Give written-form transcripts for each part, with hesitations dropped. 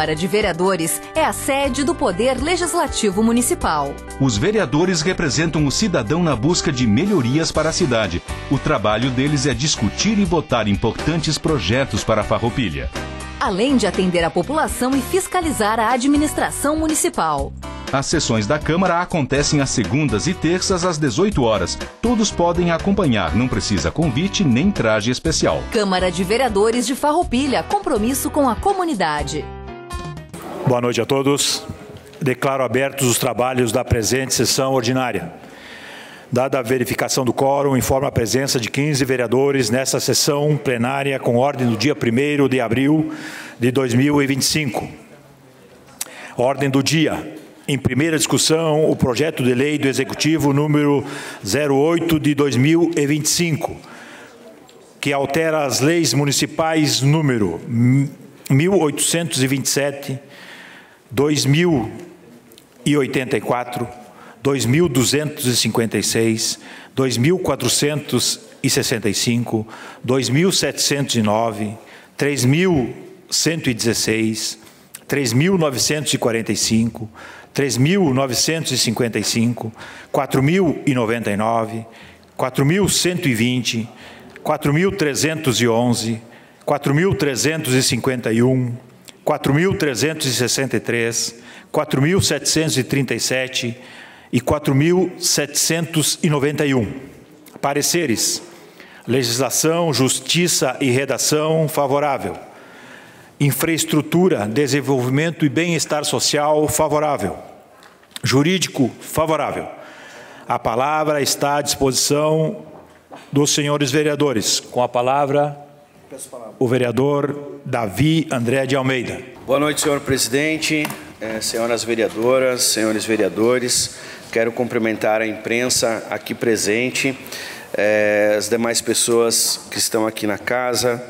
Câmara de Vereadores é a sede do Poder Legislativo Municipal. Os vereadores representam o cidadão na busca de melhorias para a cidade. O trabalho deles é discutir e votar importantes projetos para a Farroupilha, além de atender a população e fiscalizar a administração municipal. As sessões da Câmara acontecem às segundas e terças às 18 horas. Todos podem acompanhar, não precisa convite nem traje especial. Câmara de Vereadores de Farroupilha, compromisso com a comunidade. Boa noite a todos. Declaro abertos os trabalhos da presente sessão ordinária. Dada a verificação do quórum, informo a presença de 15 vereadores nesta sessão plenária com ordem do dia 1º de abril de 2025. Ordem do dia. Em primeira discussão, o projeto de lei do Executivo número 08 de 2025, que altera as leis municipais número 1827, 2084, 2256, 2465, 2709, 3116, 3945, 3.955, 4.099, 4.120, 4.311, 4.351, 4.363, 4.737 e 4.791. Pareceres: legislação, justiça e redação, favorável. Infraestrutura, desenvolvimento e bem-estar social, favorável. Jurídico, favorável. A palavra está à disposição dos senhores vereadores. Com a palavra, o vereador Davi André de Almeida. Boa noite, senhor presidente, senhoras vereadoras, senhores vereadores. Quero cumprimentar a imprensa aqui presente, as demais pessoas que estão aqui na casa,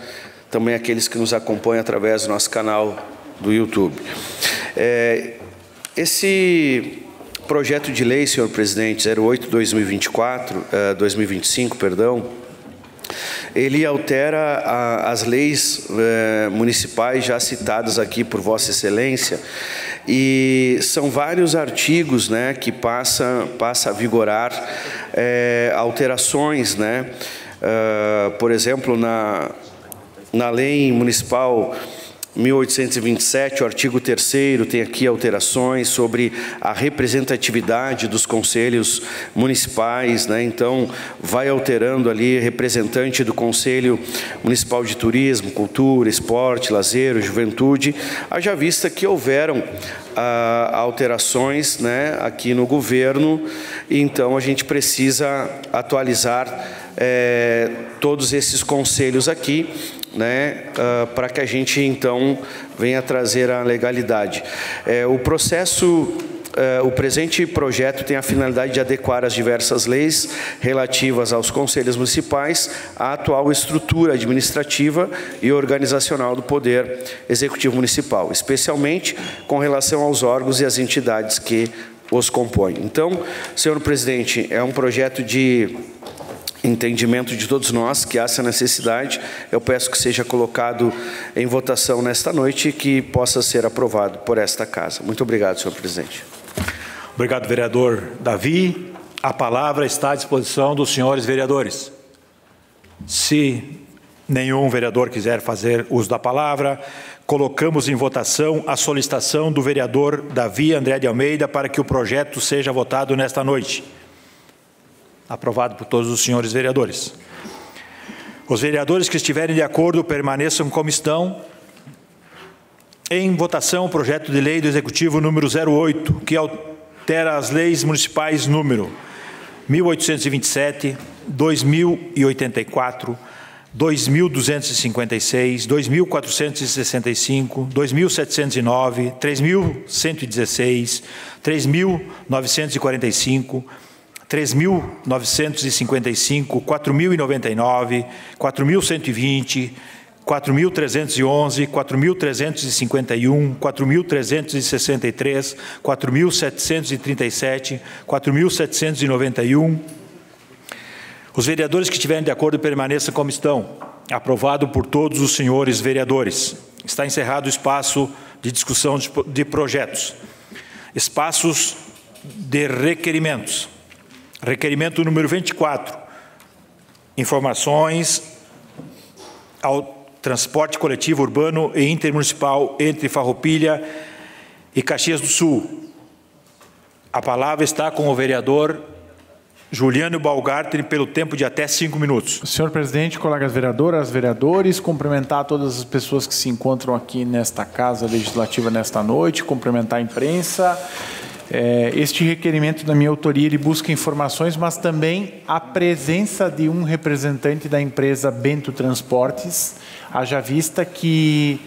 também aqueles que nos acompanham através do nosso canal do YouTube. Esse projeto de lei, senhor presidente, 08/2025, perdão, ele altera as leis municipais já citadas aqui por Vossa Excelência, e são vários artigos, né, que passa a vigorar alterações, né, por exemplo, na Lei Municipal 1827, o artigo 3º, tem aqui alterações sobre a representatividade dos conselhos municipais, né? Então, vai alterando ali representante do Conselho Municipal de Turismo, Cultura, Esporte, Lazer, Juventude, haja vista que houveram alterações, né, aqui no governo, e então a gente precisa atualizar todos esses conselhos aqui, né, para que a gente então venha trazer a legalidade. O presente projeto tem a finalidade de adequar as diversas leis relativas aos conselhos municipais à atual estrutura administrativa e organizacional do Poder Executivo Municipal, especialmente com relação aos órgãos e às entidades que os compõem. Então, senhor presidente, é um projeto de entendimento de todos nós que há essa necessidade. Eu peço que seja colocado em votação nesta noite e que possa ser aprovado por esta casa. Muito obrigado, senhor presidente. Obrigado, vereador Davi. A palavra está à disposição dos senhores vereadores. Se nenhum vereador quiser fazer uso da palavra, colocamos em votação a solicitação do vereador Davi André de Almeida para que o projeto seja votado nesta noite. Aprovado por todos os senhores vereadores. Os vereadores que estiverem de acordo permaneçam como estão. Em votação, o projeto de lei do Executivo número 08, que altera as leis municipais número 1827, 2084, 2256, 2465, 2709, 3116, 3945, 3.955, 4.099, 4.120, 4.311, 4.351, 4.363, 4.737, 4.791. Os vereadores que estiverem de acordo permaneçam como estão. Aprovado por todos os senhores vereadores. Está encerrado o espaço de discussão de projetos. Espaços de requerimentos. Requerimento número 24. Informações ao transporte coletivo urbano e intermunicipal entre Farroupilha e Caxias do Sul. A palavra está com o vereador Juliano Baumgartner, pelo tempo de até 5 minutos. Senhor presidente, colegas vereadoras, vereadores, cumprimentar todas as pessoas que se encontram aqui nesta Casa Legislativa nesta noite, cumprimentar a imprensa. Este requerimento da minha autoria, ele busca informações, mas também a presença de um representante da empresa Bento Transportes, haja vista que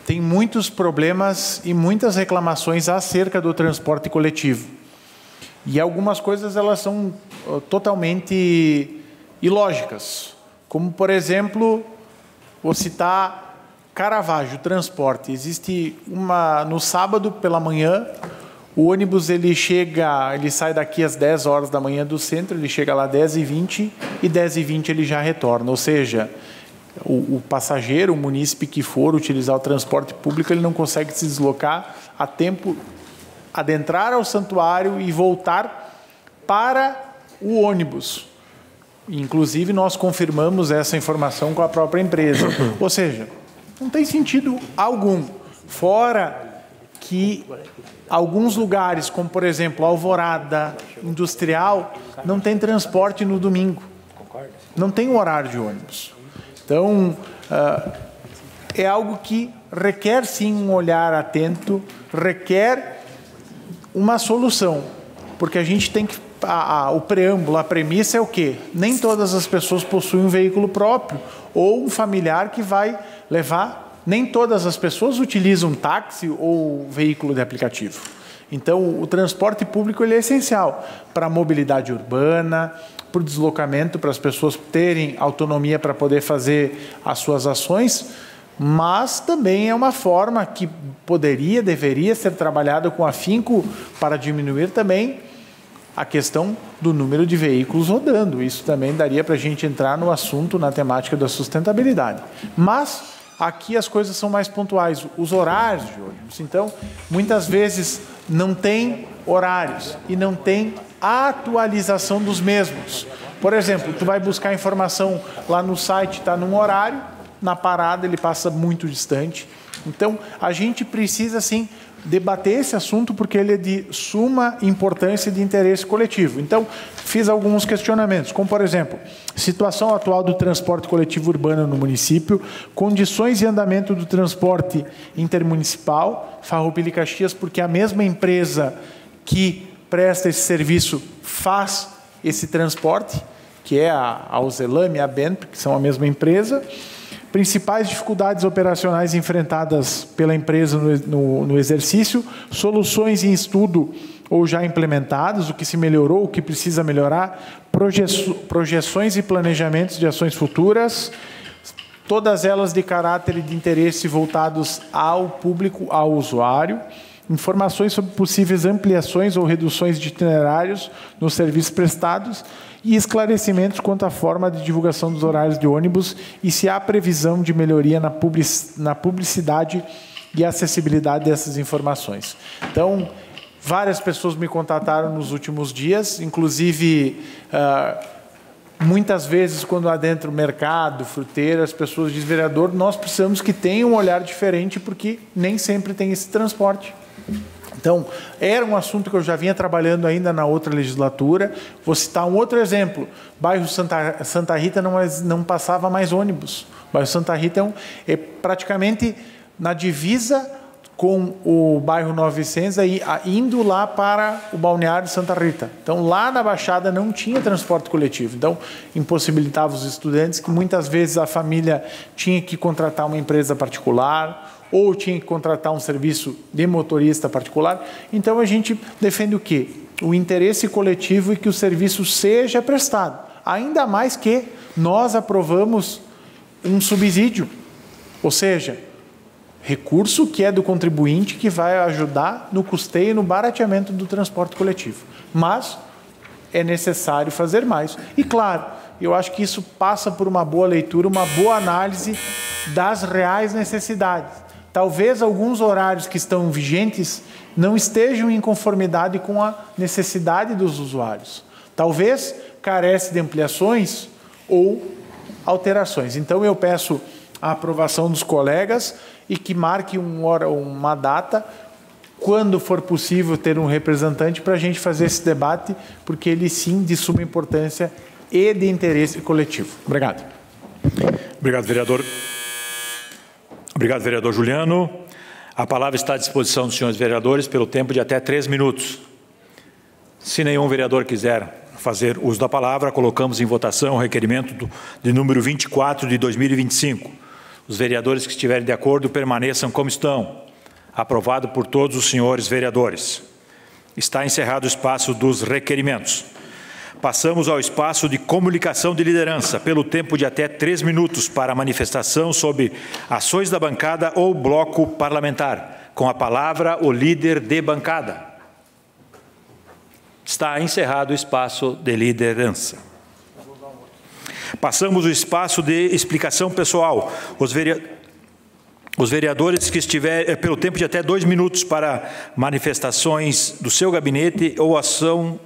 tem muitos problemas e muitas reclamações acerca do transporte coletivo. E algumas coisas elas são totalmente ilógicas, como, por exemplo, vou citar Caravaggio Transporte. Existe no sábado pela manhã, o ônibus ele sai daqui às 10 horas da manhã do centro, ele chega lá às 10h20 e 10h20 ele já retorna, ou seja, o passageiro, o munícipe que for utilizar o transporte público, ele não consegue se deslocar a tempo, adentrar ao santuário e voltar para o ônibus. Inclusive, nós confirmamos essa informação com a própria empresa. Ou seja, não tem sentido algum. Fora que alguns lugares, como, por exemplo, Alvorada, Industrial, não tem transporte no domingo. Não tem horário de ônibus. Então, é algo que requer, sim, um olhar atento, requer uma solução, porque a gente tem que... o preâmbulo, a premissa é o quê? Nem todas as pessoas possuem um veículo próprio ou um familiar que vai levar. Nem todas as pessoas utilizam táxi ou veículo de aplicativo. Então, o transporte público ele é essencial para a mobilidade urbana, para o deslocamento, para as pessoas terem autonomia para poder fazer as suas ações, mas também é uma forma que deveria ser trabalhada com afinco para diminuir também a questão do número de veículos rodando. Isso também daria para a gente entrar no assunto, na temática da sustentabilidade. Mas aqui as coisas são mais pontuais, os horários de ônibus. Então, muitas vezes não tem horários e não tem atualização dos mesmos. Por exemplo, tu vai buscar informação lá no site, está num horário, na parada ele passa muito distante. Então, a gente precisa, sim, debater esse assunto porque ele é de suma importância e de interesse coletivo. Então, fiz alguns questionamentos, como, por exemplo, situação atual do transporte coletivo urbano no município, condições e andamento do transporte intermunicipal, Farroupilha e Caxias, porque a mesma empresa que presta esse serviço faz esse transporte, que é a Alzelame e a Bento, que são a mesma empresa. Principais dificuldades operacionais enfrentadas pela empresa no exercício, soluções em estudo ou já implementadas, o que se melhorou, o que precisa melhorar, projeções e planejamentos de ações futuras, todas elas de caráter e de interesse voltados ao público, ao usuário, informações sobre possíveis ampliações ou reduções de itinerários nos serviços prestados e esclarecimentos quanto à forma de divulgação dos horários de ônibus e se há previsão de melhoria na publicidade e acessibilidade dessas informações. Então, várias pessoas me contataram nos últimos dias, inclusive, muitas vezes, quando adentro o mercado, fruteira, as pessoas dizem, vereador, nós precisamos que tenha um olhar diferente, porque nem sempre tem esse transporte. Então, era um assunto que eu já vinha trabalhando ainda na outra legislatura. Vou citar um outro exemplo. Bairro Santa Rita não passava mais ônibus. O bairro Santa Rita é praticamente na divisa com o bairro Nova Vicência, indo lá para o balneário Santa Rita. Então, lá na Baixada não tinha transporte coletivo. Então, impossibilitava os estudantes, que muitas vezes a família tinha que contratar uma empresa particular, ou tinha que contratar um serviço de motorista particular. Então, a gente defende o quê? O interesse coletivo e que o serviço seja prestado. Ainda mais que nós aprovamos um subsídio, ou seja, recurso que é do contribuinte que vai ajudar no custeio e no barateamento do transporte coletivo. Mas é necessário fazer mais. E, claro, eu acho que isso passa por uma boa leitura, uma boa análise das reais necessidades. talvez alguns horários que estão vigentes não estejam em conformidade com a necessidade dos usuários. Talvez carece de ampliações ou alterações. Então, eu peço a aprovação dos colegas e que marque uma data, quando for possível ter um representante para a gente fazer esse debate, porque ele sim de suma importância e de interesse coletivo. Obrigado. Obrigado, vereador. Obrigado, vereador Juliano. A palavra está à disposição dos senhores vereadores pelo tempo de até 3 minutos. Se nenhum vereador quiser fazer uso da palavra, colocamos em votação o requerimento de número 24 de 2025. Os vereadores que estiverem de acordo permaneçam como estão. Aprovado por todos os senhores vereadores. Está encerrado o espaço dos requerimentos. Passamos ao espaço de comunicação de liderança, pelo tempo de até 3 minutos para manifestação sobre ações da bancada ou bloco parlamentar. Com a palavra, o líder de bancada. Está encerrado o espaço de liderança. Passamos ao espaço de explicação pessoal. Os vereadores que estiverem pelo tempo de até 2 minutos para manifestações do seu gabinete ou ação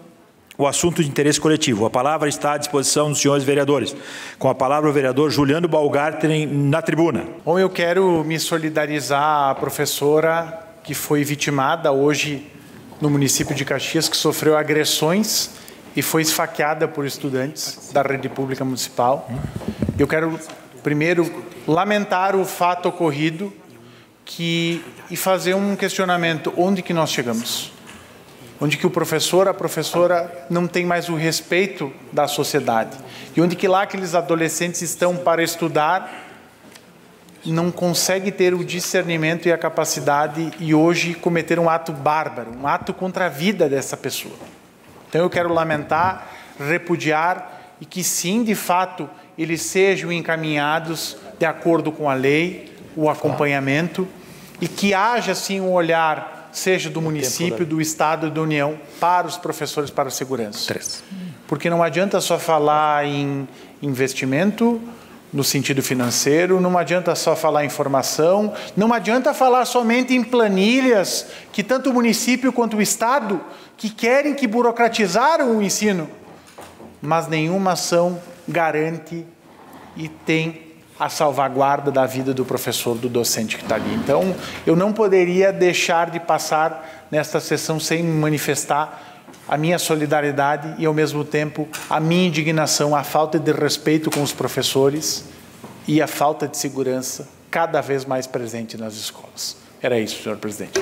o assunto de interesse coletivo. A palavra está à disposição dos senhores vereadores. Com a palavra o vereador Juliano Baumgarten na tribuna. Bom, eu quero me solidarizar à professora que foi vitimada hoje no município de Caxias, que sofreu agressões e foi esfaqueada por estudantes da rede pública municipal. Eu quero, primeiro, lamentar o fato ocorrido e fazer um questionamento. Onde que nós chegamos? Onde que o professor, a professora não tem mais o respeito da sociedade. E onde que lá aqueles adolescentes estão para estudar, não consegue ter o discernimento e a capacidade e hoje cometer um ato bárbaro, um ato contra a vida dessa pessoa. Então eu quero lamentar, repudiar e que sim, de fato, eles sejam encaminhados de acordo com a lei, o acompanhamento e que haja sim um olhar seja do município, do Estado e da União, para os professores, para a segurança. Porque não adianta só falar em investimento, no sentido financeiro, não adianta só falar em formação, não adianta falar somente em planilhas, que tanto o município quanto o Estado, que querem que burocratizaram o ensino, mas nenhuma ação garante e tem a salvaguarda da vida do professor, do docente que está ali. Então, eu não poderia deixar de passar nesta sessão sem manifestar a minha solidariedade e, ao mesmo tempo, a minha indignação, a falta de respeito com os professores e a falta de segurança cada vez mais presente nas escolas. Era isso, senhor presidente.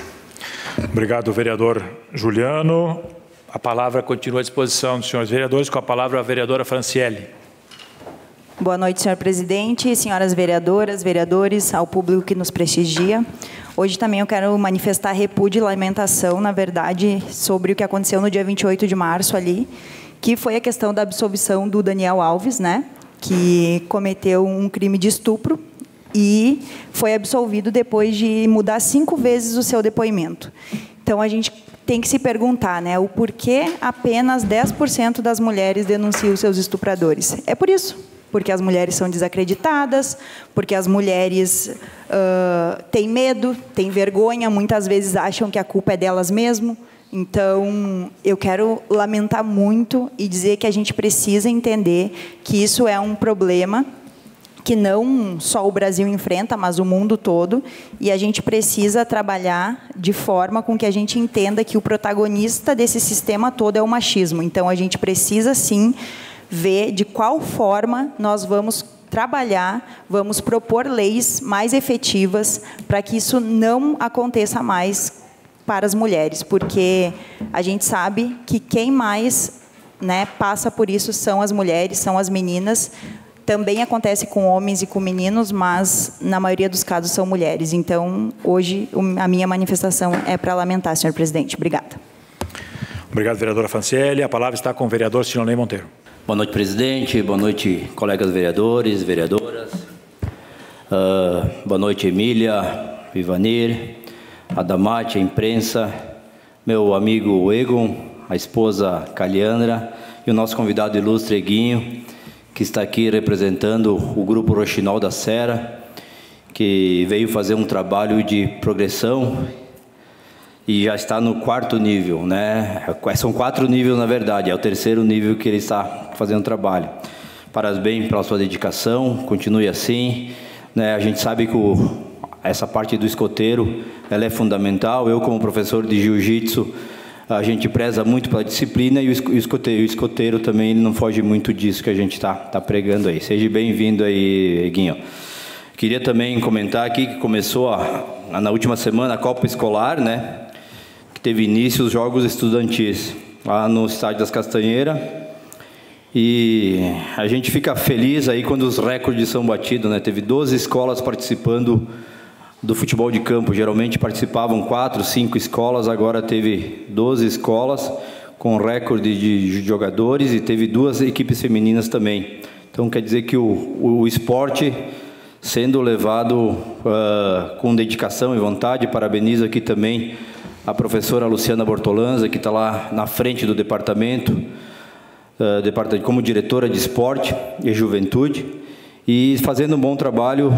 Obrigado, vereador Juliano. A palavra continua à disposição dos senhores vereadores, com a palavra a vereadora Franciele. Boa noite, senhor presidente, senhoras vereadoras, vereadores, ao público que nos prestigia. Hoje também eu quero manifestar repúdio e lamentação, na verdade, sobre o que aconteceu no dia 28 de março ali, que foi a questão da absolvição do Daniel Alves, né, que cometeu um crime de estupro e foi absolvido depois de mudar 5 vezes o seu depoimento. Então, a gente tem que se perguntar, né, o porquê apenas 10% das mulheres denunciam seus estupradores. É por isso. Porque as mulheres são desacreditadas, porque as mulheres têm medo, têm vergonha, muitas vezes acham que a culpa é delas mesmo. Então, eu quero lamentar muito e dizer que a gente precisa entender que isso é um problema que não só o Brasil enfrenta, mas o mundo todo, e a gente precisa trabalhar de forma com que a gente entenda que o protagonista desse sistema todo é o machismo. Então, a gente precisa, sim, ver de qual forma nós vamos trabalhar, vamos propor leis mais efetivas para que isso não aconteça mais para as mulheres, porque a gente sabe que quem mais, né, passa por isso são as mulheres, são as meninas. Também acontece com homens e com meninos, mas na maioria dos casos são mulheres. Então, hoje, a minha manifestação é para lamentar, senhor presidente. Obrigada. Obrigado, vereadora Franciele. A palavra está com o vereador Silonei Monteiro. Boa noite, presidente. Boa noite, colegas vereadores, vereadoras. Boa noite, Emília, Ivanir, Adamate, a imprensa, meu amigo Egon, a esposa Caliandra e o nosso convidado ilustre Eguinho, que está aqui representando o Grupo Roxinol da Serra, que veio fazer um trabalho de progressão e já está no 4º nível, né? São 4 níveis, na verdade, é o 3º nível que ele está fazendo trabalho. Parabéns pela sua dedicação, continue assim, né? A gente sabe que essa parte do escoteiro, ela é fundamental. Eu, como professor de jiu-jitsu, a gente preza muito pela disciplina e o escoteiro também ele não foge muito disso que a gente está pregando aí. Seja bem-vindo aí, Guinho. Queria também comentar aqui que começou na última semana a Copa Escolar, né? Que teve início os Jogos Estudantis lá no Estádio das Castanheiras. E a gente fica feliz aí quando os recordes são batidos, né? Teve 12 escolas participando do futebol de campo. Geralmente participavam 4, 5 escolas, agora teve 12 escolas com recorde de jogadores e teve 2 equipes femininas também. Então quer dizer que o esporte sendo levado com dedicação e vontade. Parabenizo aqui também a professora Luciana Bortolanza, que está lá na frente do departamento como diretora de esporte e juventude, e fazendo um bom trabalho,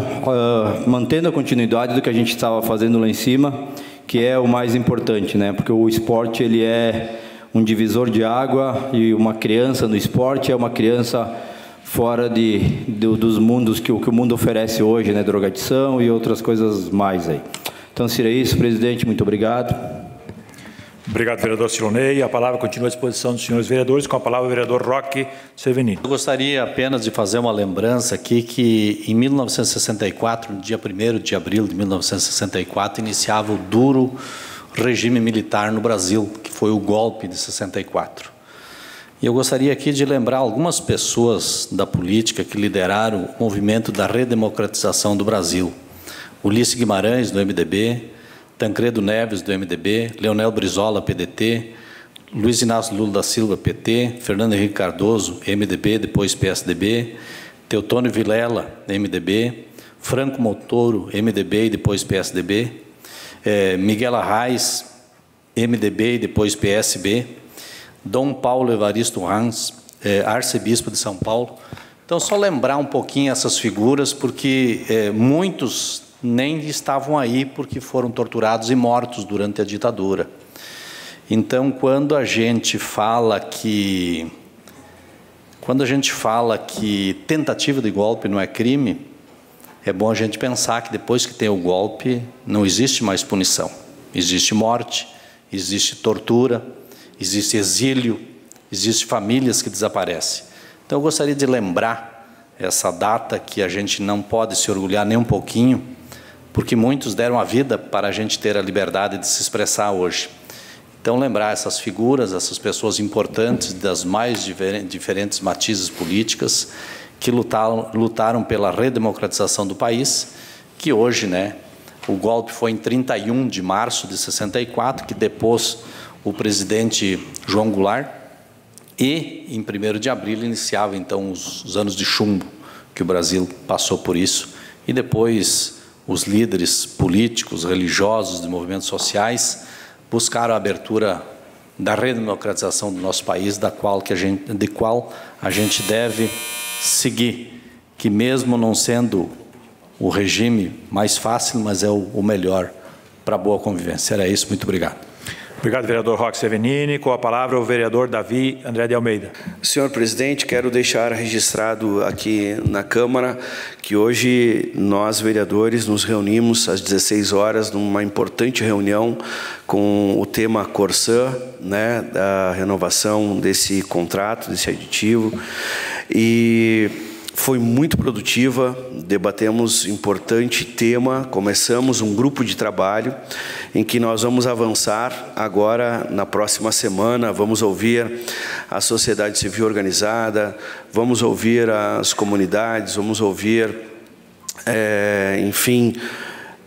mantendo a continuidade do que a gente estava fazendo lá em cima, que é o mais importante, né? Porque o esporte ele é um divisor de água, e uma criança no esporte é uma criança fora dos mundos que o mundo oferece hoje, né? Drogadição e outras coisas mais aí. Então, seria isso, presidente. Muito obrigado. Obrigado, vereador Silonei. A palavra continua à disposição dos senhores vereadores. Com a palavra, o vereador Roque Severino. Eu gostaria apenas de fazer uma lembrança aqui que, em 1964, no dia 1º de abril de 1964, iniciava o duro regime militar no Brasil, que foi o golpe de 64. E eu gostaria aqui de lembrar algumas pessoas da política que lideraram o movimento da redemocratização do Brasil. Ulisses Guimarães, do MDB, Tancredo Neves, do MDB, Leonel Brizola, PDT, Luiz Inácio Lula da Silva, PT, Fernando Henrique Cardoso, MDB, depois PSDB, Teotônio Vilela, MDB, Franco Montoro, MDB e depois PSDB, Miguel Arraes, MDB e depois PSB, Dom Paulo Evaristo Hans, arcebispo de São Paulo. Então, só lembrar um pouquinho essas figuras, porque muitos nem estavam aí porque foram torturados e mortos durante a ditadura. Então, quando a gente fala que tentativa de golpe não é crime, é bom a gente pensar que depois que tem o golpe, não existe mais punição. Existe morte, existe tortura, existe exílio, existe famílias que desaparecem. Então, eu gostaria de lembrar essa data que a gente não pode se orgulhar nem um pouquinho, porque muitos deram a vida para a gente ter a liberdade de se expressar hoje. Então, lembrar essas figuras, essas pessoas importantes das mais diferentes matizes políticas que lutaram pela redemocratização do país, que hoje, né, o golpe foi em 31 de março de 64, que depôs o presidente João Goulart, e em 1º de abril iniciava, então, os anos de chumbo, que o Brasil passou por isso, e depois os líderes políticos, religiosos, de movimentos sociais, buscaram a abertura da redemocratização do nosso país, de qual a gente deve seguir, que mesmo não sendo o regime mais fácil, mas é o melhor para a boa convivência. Era isso, muito obrigado. Obrigado, vereador Roque Sevenini. Com a palavra, o vereador Davi André de Almeida. Senhor presidente, quero deixar registrado aqui na Câmara que hoje nós, vereadores, nos reunimos às 16 horas numa importante reunião com o tema Corsã, né, da renovação desse contrato, desse aditivo, e foi muito produtiva, debatemos importante tema, começamos um grupo de trabalho em que nós vamos avançar agora na próxima semana, vamos ouvir a sociedade civil organizada, vamos ouvir as comunidades, vamos ouvir, enfim,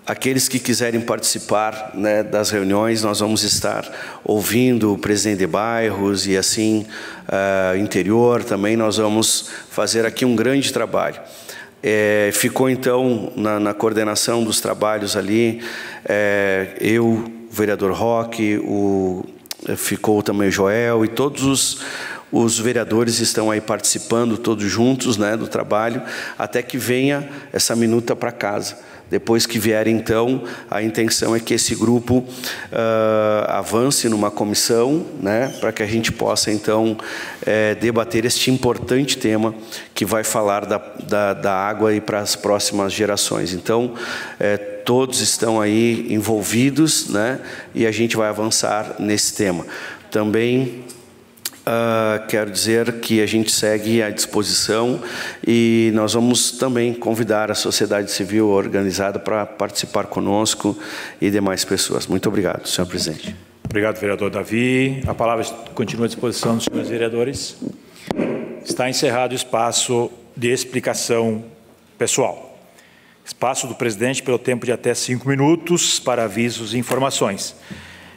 aqueles que quiserem participar, né, das reuniões. Nós vamos estar ouvindo o presidente de bairros e assim, interior também. Nós vamos fazer aqui um grande trabalho. Ficou então na coordenação dos trabalhos ali, eu, o vereador Roque, ficou também o Joel e todos os vereadores estão aí participando todos juntos, né, do trabalho, até que venha essa minuta para casa. Depois que vier, então, a intenção é que esse grupo avance numa comissão, né, para que a gente possa, então, debater este importante tema que vai falar da água e para as próximas gerações. Então, todos estão aí envolvidos, né, e a gente vai avançar nesse tema. Também quero dizer que a gente segue à disposição e nós vamos também convidar a sociedade civil organizada para participar conosco e demais pessoas. Muito obrigado, senhor presidente. Obrigado, vereador Davi. A palavra continua à disposição dos senhores vereadores. Está encerrado o espaço de explicação pessoal. Espaço do presidente pelo tempo de até 5 minutos para avisos e informações.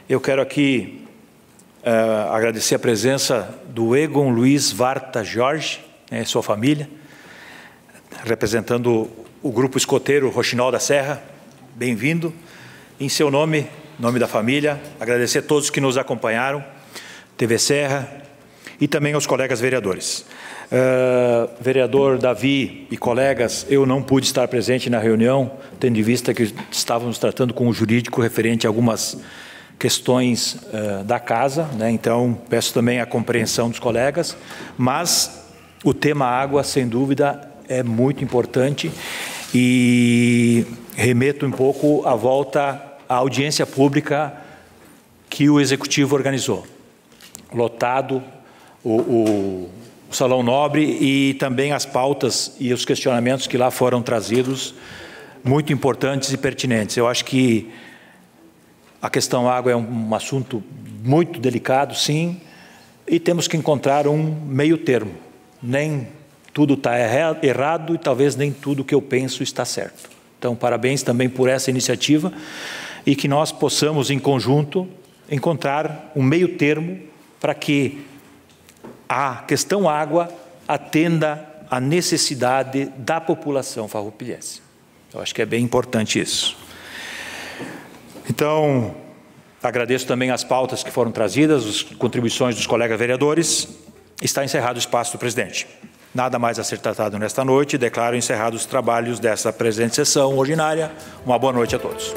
Eu quero aqui agradecer a presença do Egon Luiz Varta Jorge, sua família, representando o grupo escoteiro Roxinol da Serra. Bem-vindo. Em seu nome, nome da família, agradecer a todos que nos acompanharam, TV Serra, e também aos colegas vereadores. Vereador Davi e colegas, eu não pude estar presente na reunião, tendo em vista que estávamos tratando com o jurídico referente a algumas questões da casa, né? Então peço também a compreensão dos colegas, mas o tema água, sem dúvida, é muito importante e remeto um pouco à volta à audiência pública que o Executivo organizou. Lotado o Salão Nobre e também as pautas e os questionamentos que lá foram trazidos, muito importantes e pertinentes. Eu acho que a questão água é um assunto muito delicado, sim, e temos que encontrar um meio termo. Nem tudo está errado e talvez nem tudo que eu penso está certo. Então, parabéns também por essa iniciativa e que nós possamos, em conjunto, encontrar um meio termo para que a questão água atenda à necessidade da população farroupilhense. Eu acho que é bem importante isso. Então, agradeço também as pautas que foram trazidas, as contribuições dos colegas vereadores. Está encerrado o espaço do presidente. Nada mais a ser tratado nesta noite. Declaro encerrados os trabalhos dessa presente sessão ordinária. Uma boa noite a todos.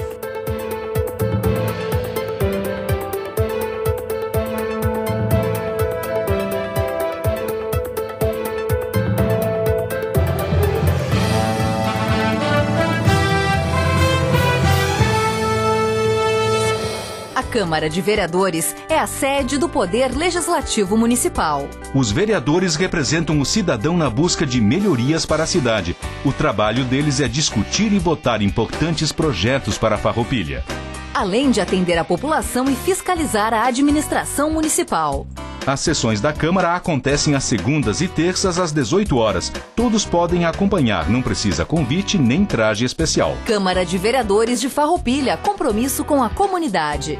A Câmara de Vereadores é a sede do Poder Legislativo Municipal. Os vereadores representam o cidadão na busca de melhorias para a cidade. O trabalho deles é discutir e votar importantes projetos para a Farroupilha. Além de atender a população e fiscalizar a administração municipal. As sessões da Câmara acontecem às segundas e terças às 18 horas. Todos podem acompanhar, não precisa convite nem traje especial. Câmara de Vereadores de Farroupilha, compromisso com a comunidade.